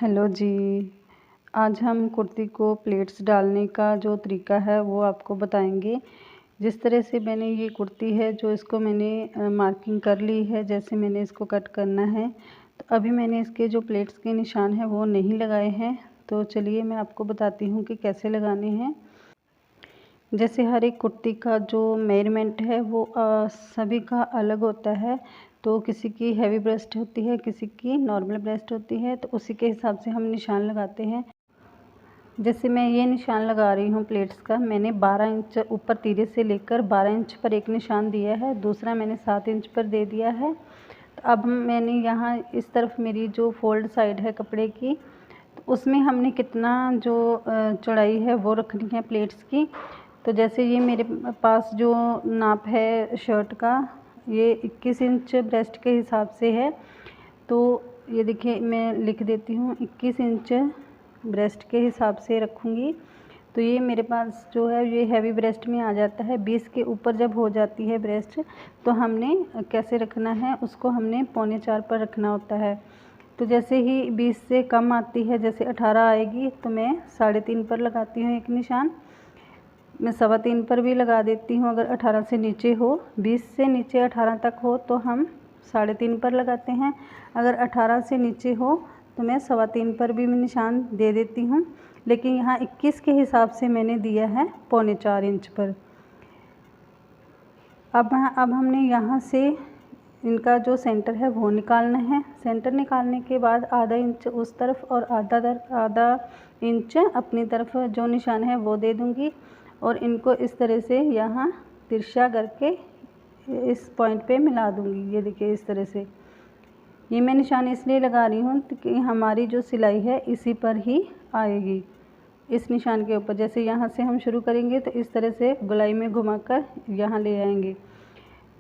Hello जी। आज हम कुर्ती को प्लेट्स डालने का जो तरीका है वो आपको बताएंगे। जिस तरह से मैंने ये कुर्ती है जो इसको मैंने मार्किंग कर ली है, जैसे मैंने इसको कट करना है। तो अभी मैंने इसके जो प्लेट्स के निशान हैं वो नहीं लगाए हैं। तो चलिए मैं आपको बताती हूँ कि कैसे लगाने हैं। जैसे हर एक कुर्ती का जो मेजरमेंट है वो सभी का अलग होता है। तो किसी की हैवी ब्रेस्ट होती है, किसी की नॉर्मल ब्रेस्ट होती है, तो उसी के हिसाब से हम निशान लगाते हैं। जैसे मैं ये निशान लगा रही हूँ प्लेट्स का, मैंने 12 इंच ऊपर तीरे से लेकर 12 इंच पर एक निशान दिया है, दूसरा मैंने 7 इंच पर दे दिया है। तो अब मैंने यहाँ इस तरफ मेरी जो फोल्ड साइड है कपड़े की, तो उसमें हमने कितना जो चौड़ाई है वो रखनी है प्लेट्स की। तो जैसे ये मेरे पास जो नाप है शर्ट का, ये 21 इंच ब्रेस्ट के हिसाब से है। तो ये देखिए मैं लिख देती हूँ, 21 इंच ब्रेस्ट के हिसाब से रखूँगी। तो ये मेरे पास जो है ये हैवी ब्रेस्ट में आ जाता है। 20 के ऊपर जब हो जाती है ब्रेस्ट, तो हमने कैसे रखना है, उसको हमने 3.25 पर रखना होता है। तो जैसे ही 20 से कम आती है, जैसे 18 आएगी, तो मैं 3.5 पर लगाती हूँ एक निशान। मैं 3.25 पर भी लगा देती हूँ अगर 18 से नीचे हो। 20 से नीचे 18 तक हो तो हम 3.5 पर लगाते हैं। अगर 18 से नीचे हो तो मैं 3.25 पर भी मैं निशान दे देती हूँ। लेकिन यहाँ 21 के हिसाब से मैंने दिया है 3.25 इंच पर। अब हमने यहाँ से इनका जो सेंटर है वो निकालना है। सेंटर निकालने के बाद आधा इंच उस तरफ और आधा इंच अपनी तरफ जो निशान है वो दे दूँगी, और इनको इस तरह से यहाँ तिरछा करके इस पॉइंट पे मिला दूँगी। ये देखिए इस तरह से। ये मैं निशान इसलिए लगा रही हूँ कि हमारी जो सिलाई है इसी पर ही आएगी, इस निशान के ऊपर। जैसे यहाँ से हम शुरू करेंगे तो इस तरह से गोलाई में घुमाकर यहाँ ले आएंगे।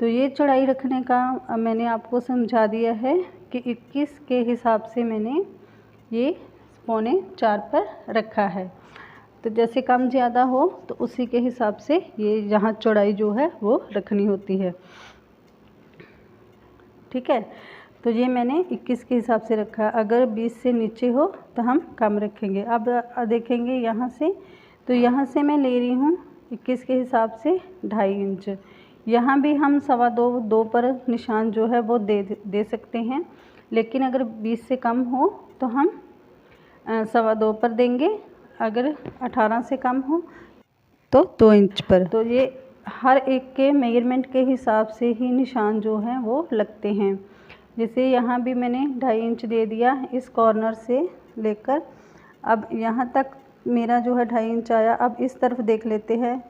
तो ये चौड़ाई रखने का मैंने आपको समझा दिया है कि 21 के हिसाब से मैंने ये 3.25 पर रखा है। तो जैसे कम ज़्यादा हो तो उसी के हिसाब से ये यहाँ चौड़ाई जो है वो रखनी होती है। ठीक है, तो ये मैंने 21 के हिसाब से रखा। अगर 20 से नीचे हो तो हम कम रखेंगे। अब देखेंगे यहाँ से, तो यहाँ से मैं ले रही हूँ 21 के हिसाब से 2.5 इंच। यहाँ भी हम 2.25 पर निशान जो है वो दे सकते हैं। लेकिन अगर 20 से कम हो तो हम 2.25 पर देंगे। अगर 18 से कम हो तो 2 इंच पर। तो ये हर एक के मेजरमेंट के हिसाब से ही निशान जो हैं वो लगते हैं। जैसे यहाँ भी मैंने 2.5 इंच दे दिया इस कॉर्नर से लेकर, अब यहाँ तक मेरा जो है 2.5 इंच आया। अब इस तरफ देख लेते हैं,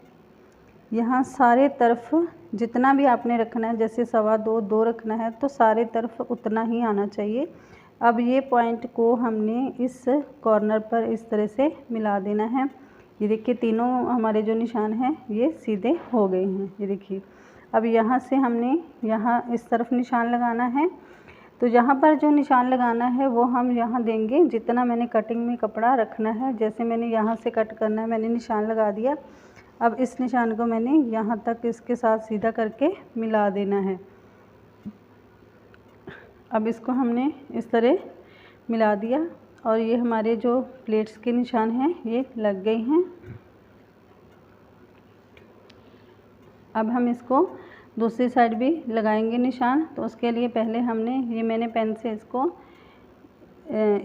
यहाँ सारे तरफ जितना भी आपने रखना है, जैसे 2.25 रखना है तो सारे तरफ उतना ही आना चाहिए। अब ये पॉइंट को हमने इस कॉर्नर पर इस तरह से मिला देना है। ये देखिए तीनों हमारे जो निशान हैं ये सीधे हो गए हैं। ये देखिए, अब यहाँ से हमने यहाँ इस तरफ निशान लगाना है। तो यहाँ पर जो निशान लगाना है वो हम यहाँ देंगे जितना मैंने कटिंग में कपड़ा रखना है। जैसे मैंने यहाँ से कट करना है, मैंने निशान लगा दिया। अब इस निशान को मैंने यहाँ तक इसके साथ सीधा करके मिला देना है। अब इसको हमने इस तरह मिला दिया और ये हमारे जो प्लेट्स के निशान हैं ये लग गए हैं। अब हम इसको दूसरी साइड भी लगाएंगे निशान। तो उसके लिए पहले हमने ये मैंने पेन से इसको,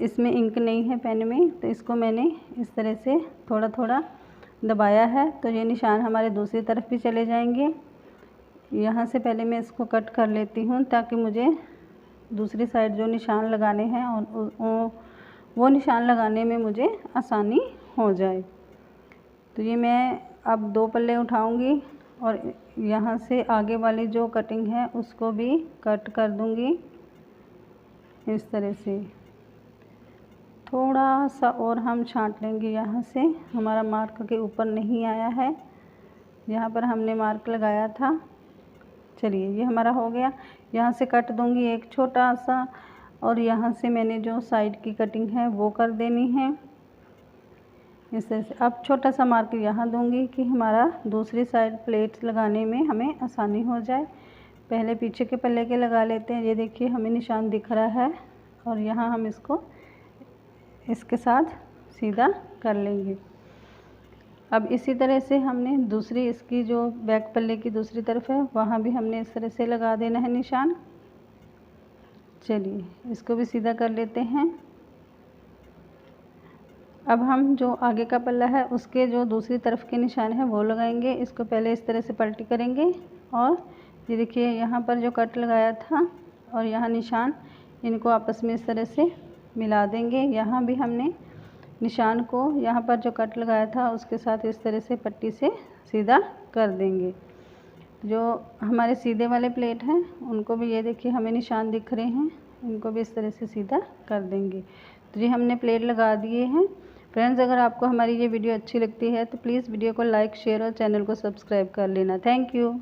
इसमें इंक नहीं है पेन में, तो इसको मैंने इस तरह से थोड़ा थोड़ा दबाया है। तो ये निशान हमारे दूसरी तरफ भी चले जाएंगे। यहाँ से पहले मैं इसको कट कर लेती हूँ ताकि मुझे दूसरी साइड जो निशान लगाने हैं और वो निशान लगाने में मुझे आसानी हो जाए। तो ये मैं अब 2 पल्ले उठाऊंगी और यहाँ से आगे वाली जो कटिंग है उसको भी कट कर दूंगी इस तरह से। थोड़ा सा और हम छांट लेंगे, यहाँ से हमारा मार्क के ऊपर नहीं आया है, यहाँ पर हमने मार्क लगाया था। चलिए ये हमारा हो गया। यहाँ से कट दूंगी एक छोटा सा, और यहाँ से मैंने जो साइड की कटिंग है वो कर देनी है इस तरह से। अब छोटा सा मार्क यहाँ दूंगी कि हमारा दूसरी साइड प्लेट्स लगाने में हमें आसानी हो जाए। पहले पीछे के पल्ले के लगा लेते हैं। ये देखिए हमें निशान दिख रहा है और यहाँ हम इसको इसके साथ सीधा कर लेंगे। अब इसी तरह से हमने दूसरी इसकी जो बैक पल्ले की दूसरी तरफ है वहाँ भी हमने इस तरह से लगा देना है निशान। चलिए इसको भी सीधा कर लेते हैं। अब हम जो आगे का पल्ला है उसके जो दूसरी तरफ के निशान है वो लगाएंगे। इसको पहले इस तरह से पलटी करेंगे और ये देखिए यहाँ पर जो कट लगाया था और यहाँ निशान, इनको आपस में इस तरह से मिला देंगे। यहाँ भी हमने निशान को यहाँ पर जो कट लगाया था उसके साथ इस तरह से पट्टी से सीधा कर देंगे। जो हमारे सीधे वाले प्लेट हैं उनको भी ये देखिए हमें निशान दिख रहे हैं, इनको भी इस तरह से सीधा कर देंगे। तो ये हमने प्लेट लगा दिए हैं। फ्रेंड्स, अगर आपको हमारी ये वीडियो अच्छी लगती है तो प्लीज़ वीडियो को लाइक, शेयर और चैनल को सब्सक्राइब कर लेना। Thank you.